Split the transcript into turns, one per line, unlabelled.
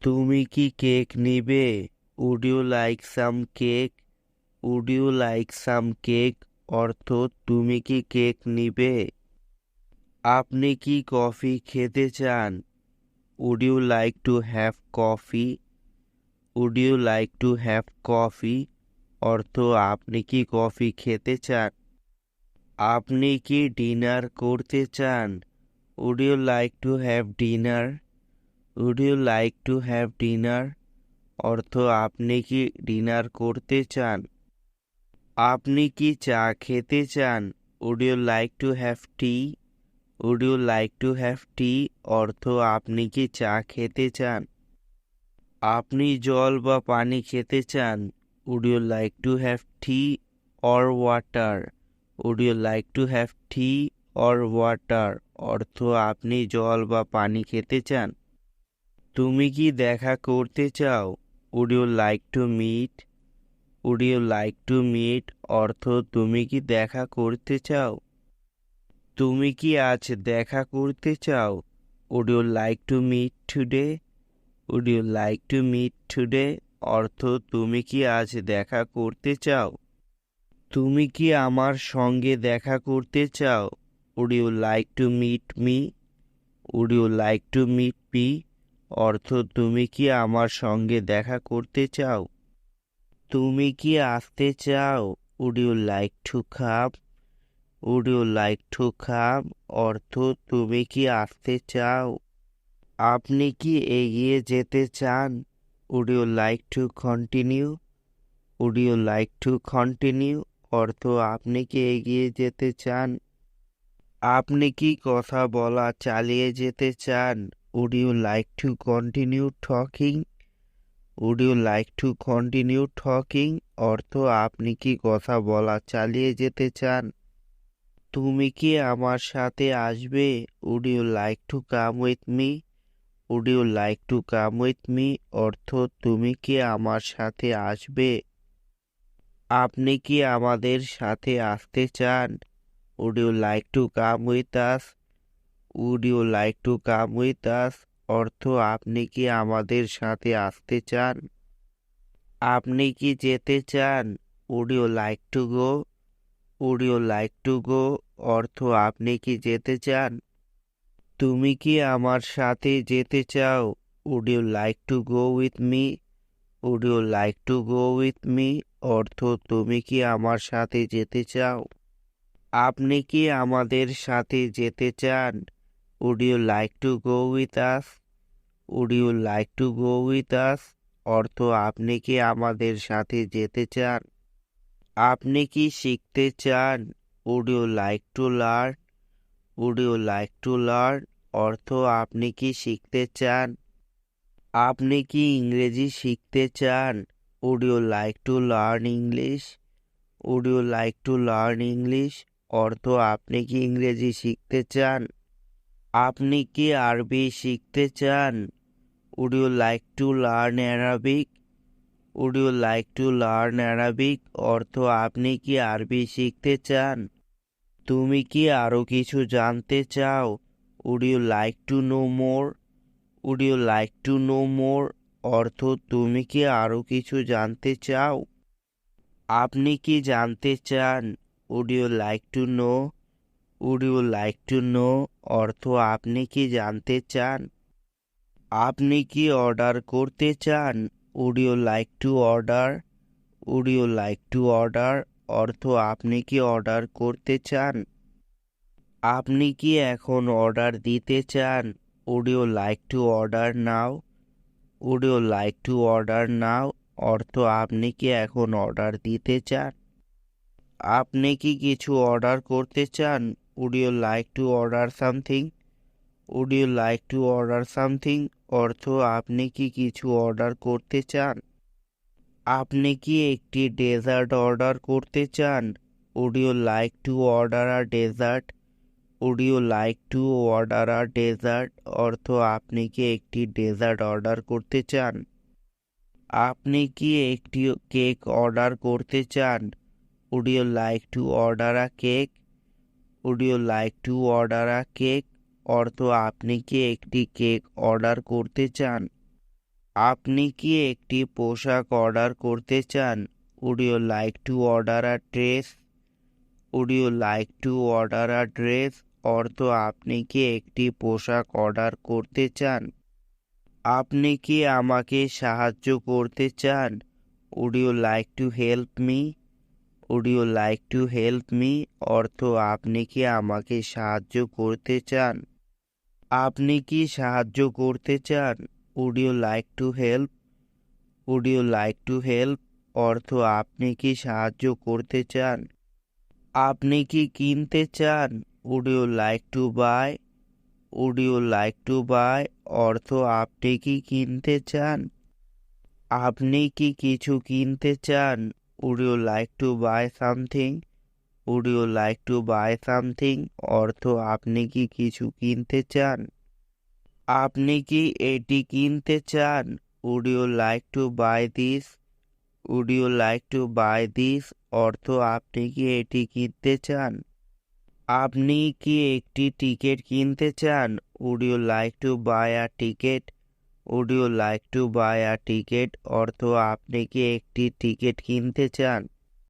তুমি কি কেক নিবে? Would you like some cake? Would you like some cake অর্থ তুমি কি কেক নিবে? আপনি কি কফি খেতে চান? Would you like to have coffee? Would you like to have coffee অর্থ আপনি কি কফি খেতে চান? আপনি কি ডিনার করতে চান? Would you like to have dinner? Would you like to have dinner অর্থ আপনি কি ডিনার করতে চান? আপনি কি চা খেতে চান? Would you like to have tea? Would you like to have tea অর্থ আপনি কি চা খেতে চান? আপনি জল বা পানি খেতে চান? Would you like to have tea or water? Would you like to have tea or water অর্থ আপনি জল বা পানি খেতে চান? তুমি কি দেখা করতে চাও? Would you like to meet? Would you like to meet অর্থ তুমি কি দেখা করতে চাও? তুমি কি আজ দেখা করতে চাও? Would you like to meet today? Would you like to meet today অর্থ তুমি কি আজ দেখা করতে চাও? তুমি কি আমার সঙ্গে দেখা করতে চাও? Would you like to meet me? Would you like to meet me অর্থ তুমি কি আমার সঙ্গে দেখা করতে চাও? তুমি কি আসতে চাও? Would you like to come? Would you like to come অর্থ তুমি কি আসতে চাও? আপনি কি এগিয়ে যেতে চান? Would you like to continue? Would you like to continue অর্থ আপনি কি এগিয়ে যেতে চান? আপনি কি কথা বলা চালিয়ে যেতে চান? Would you like to continue talking? Would you like to continue talking অর্থ আপনি কি কথা বলা চালিয়ে যেতে চান? তুমি কি আমার সাথে আসবে? Would you like to come with me? Would you like to come with me অর্থ তুমি কি আমার সাথে আসবে? আপনি কি আমাদের সাথে আসতে চান? Would you like to come with us? Would you like to come with us অর্থ আপনি কি আমাদের সাথে আসতে চান? আপনি কি যেতে চান? Would you like to go? Would you like to go অর্থ আপনি কি যেতে চান? তুমি কি আমার সাথে যেতে চাও? Would you like to go with me? Would you like to go with me অর্থ তুমি কি আমার সাথে যেতে চাও? আপনি কি আমাদের সাথে যেতে চান? Would you like to go with us? Would you like to go with us অর্থ আপনি কি আমাদের সাথে যেতে চান? আপনি কি শিখতে চান? Would you like to learn? Would you like to learn অর্থ আপনি কি শিখতে চান? আপনি কি ইংরেজি শিখতে চান? Would you like to learn English? Would you like to learn English অর্থ আপনি কি ইংরেজি শিখতে চান? আপনি কি আরবি শিখতে চান? Would you like to learn Arabic? Would you like to learn Arabic অর্থ আপনি কি আরবি শিখতে চান? তুমি কি আরো কিছু জানতে চাও? Would you like to know more? Would you like to know more অর্থ তুমি কি আরো কিছু জানতে চাও? আপনি কি জানতে চান? Would you like to know? Would you like to know অর্থ আপনি কি জানতে চান? আপনি কি অর্ডার করতে চান? Would you like to order? Would you like to order অর্থ আপনি কি অর্ডার করতে চান? আপনি কি এখন অর্ডার দিতে চান? Would you like to order now? Would you like to order now অর্থ আপনি কি এখন অর্ডার দিতে চান? আপনি কি কিছু অর্ডার করতে চান? Would you like to order something? Would you like to order something অর্থ আপনি কি কিছু অর্ডার করতে চান? আপনি কি একটি ডেজার্ট অর্ডার করতে চান? Would you like to order a dessert? Would you like to order a dessert অর্থ আপনি কি একটি ডেজার্ট অর্ডার করতে চান? আপনি কি একটি কেক অর্ডার করতে চান? Would you like to order a cake? Would you like to order a cake অর্থ আপনি কি একটি কেক অর্ডার করতে চান? আপনি কি একটি পোশাক অর্ডার করতে চান? Would you like to order a dress? Would you like to order a dress অর্থ আপনি কি একটি পোশাক অর্ডার করতে চান? আপনি কি আমাকে সাহায্য করতে চান? Would you like to help me? Would you like to help me অর্থ আপনি কি আমাকে সাহায্য করতে চান? আপনি কি সাহায্য করতে চান? Would you like to help? Would you like to help অর্থ আপনি কি সাহায্য করতে চান? আপনি কি কিনতে চান? Would you like to buy? Would you like to buy অর্থ আপনি কি কিনতে চান? আপনি কি কিছু কিনতে চান? Would you like to buy something? Would you like to buy something অর্থ আপনি কি কিছু কিনতে চান? আপনি কি এটি কিনতে চান? Would you like to buy this? Would you like to buy this অর্থ আপনি কি এটি কিনতে চান? আপনি কি একটি টিকিট কিনতে চান? Would you like to buy a ticket? Would you like to buy a ticket অর্থ আপনি কি একটি টিকিট কিনতে চান?